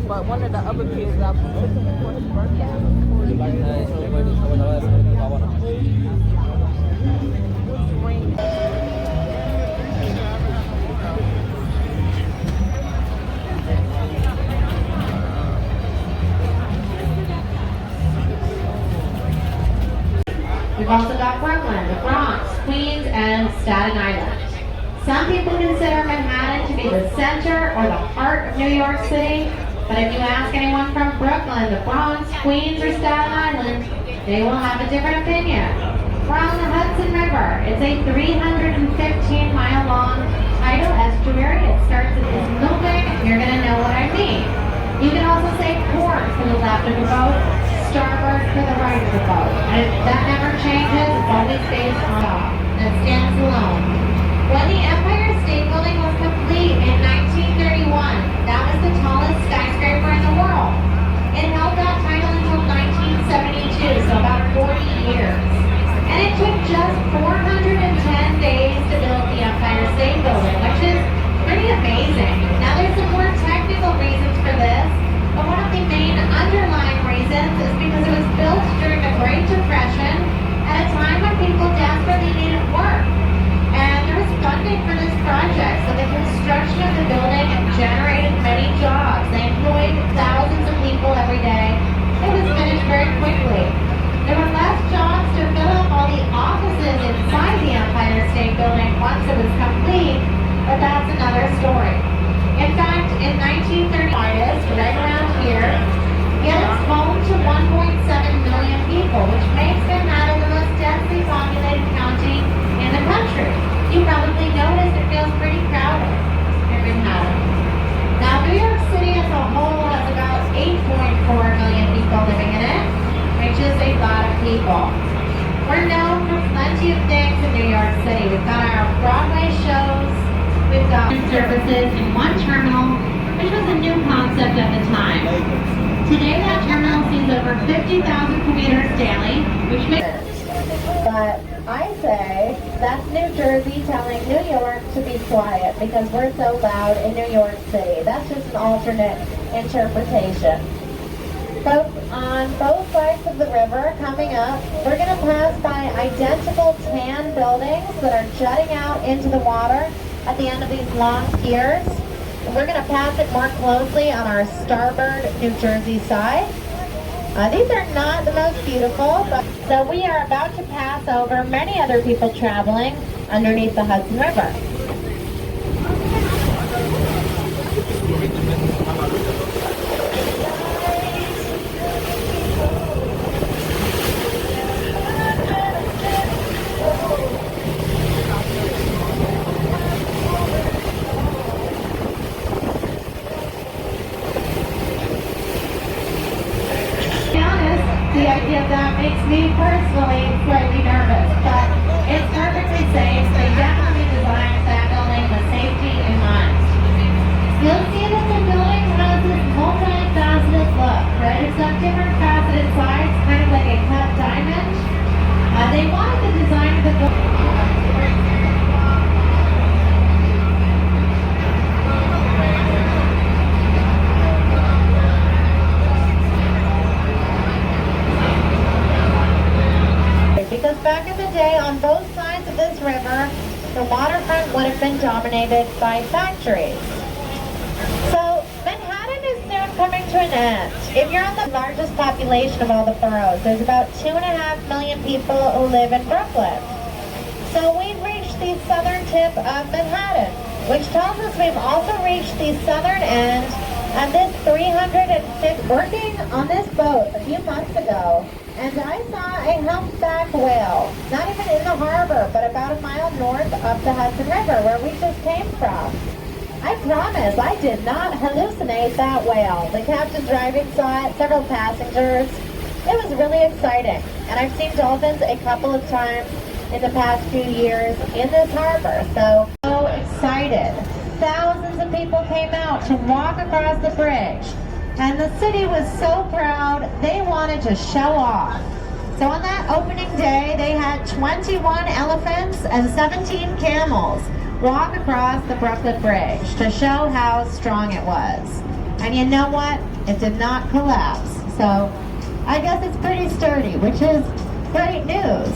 But one of the other kids out for his birthday. We've also got Brooklyn, the Bronx, Queens, and Staten Island. Some people consider Manhattan to be the center or the heart of New York City, but if you ask anyone from Brooklyn, the Bronx, Queens, or Staten Island, they will have a different opinion. We're on the Hudson River. It's a 315-mile-long tidal estuary. It starts at this building, and you're going to know what I mean. You can also say port for the left of the boat, starboard for the right of the boat. And that never changes. It's always based on top. That stands alone. When the Empire State Building was complete in 1931, that was the tallest skyscraper in the world. It held that title until 1972, so about 40 years. And it took just 410 days to build the Empire State Building, which is pretty amazing. Now there's some more technical reasons for this, but one of the main underlying reasons is because it was built during the Great Depression at a time when people desperately needed work. And there was funding for this project, so the construction of the building generated many jobs. They employed thousands of people every day. It was finished very quickly. There were less jobs to fill up all the offices inside the Empire State Building once it was complete, but that's another story. In fact, in 1930, right around here, yet it's home to 1.7 million people, which makes Manhattan the most densely populated county in the country. You probably noticed it feels pretty crowded in Manhattan. Now, New York City as a whole has about 8.4 million people living in it, which is a lot of people. We're known for plenty of things in New York City. We've got our Broadway shows, we've got services in one terminal, which was a new concept at the time. Today that terminal sees over 50,000 commuters daily, which makes... But I say that's New Jersey telling New York to be quiet because we're so loud in New York City. That's just an alternate interpretation. Folks, on both sides of the river coming up, we're going to pass by identical tan buildings that are jutting out into the water at the end of these long piers. We're going to pass it more closely on our starboard New Jersey side. These are not the most beautiful, but so we are about to pass over many other people traveling underneath the Hudson River. The idea of that makes me personally slightly nervous, but it's perfectly safe. They definitely designed that building with safety in mind. You'll see that the building has this multifaceted look, right? It's got different faceted sides, kind of like a cut diamond. They wanted the design of the building. Because back in the day, on both sides of this river, the waterfront would have been dominated by factories. So Manhattan is soon coming to an end. If you're on the largest population of all the boroughs, there's about 2.5 million people who live in Brooklyn. So we've reached the southern tip of Manhattan, which tells us we've also reached the southern end of this 350, working on this boat a few months ago. And I saw a humpback whale, not even in the harbor, but about a mile north of the Hudson River, where we just came from. I promise, I did not hallucinate that whale. The captain driving saw it, several passengers. It was really exciting, and I've seen dolphins a couple of times in the past few years in this harbor, so excited. Thousands of people came out to walk across the bridge, and the city was so proud they wanted to show off. So on that opening day, they had 21 elephants and 17 camels walk across the Brooklyn Bridge to show how strong it was. And you know what? It did not collapse. So I guess it's pretty sturdy, which is great news.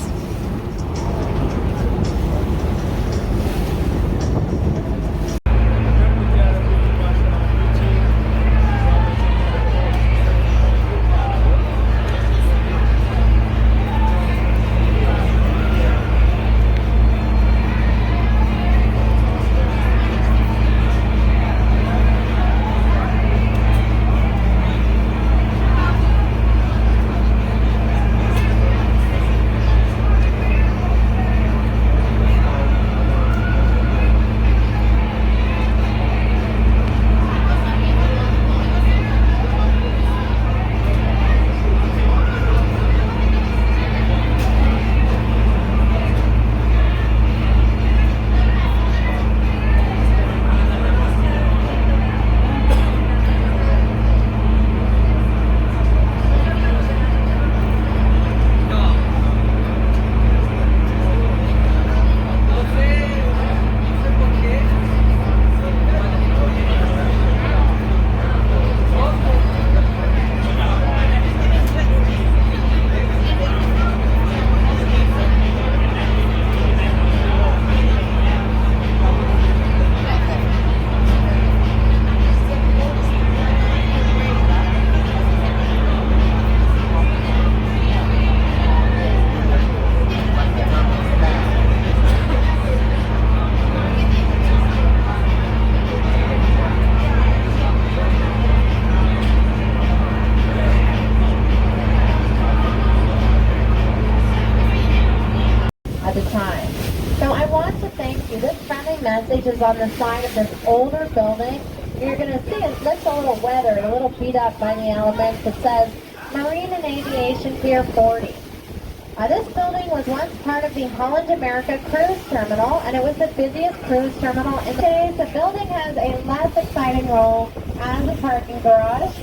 At the time. So I want to thank you. This friendly message is on the side of this older building. You're going to see it looks a little weathered, a little beat up by the elements. It says Marine and Aviation Pier 40. This building was once part of the Holland America Cruise Terminal, and it was the busiest cruise terminal in the days. The building has a less exciting role as a parking garage.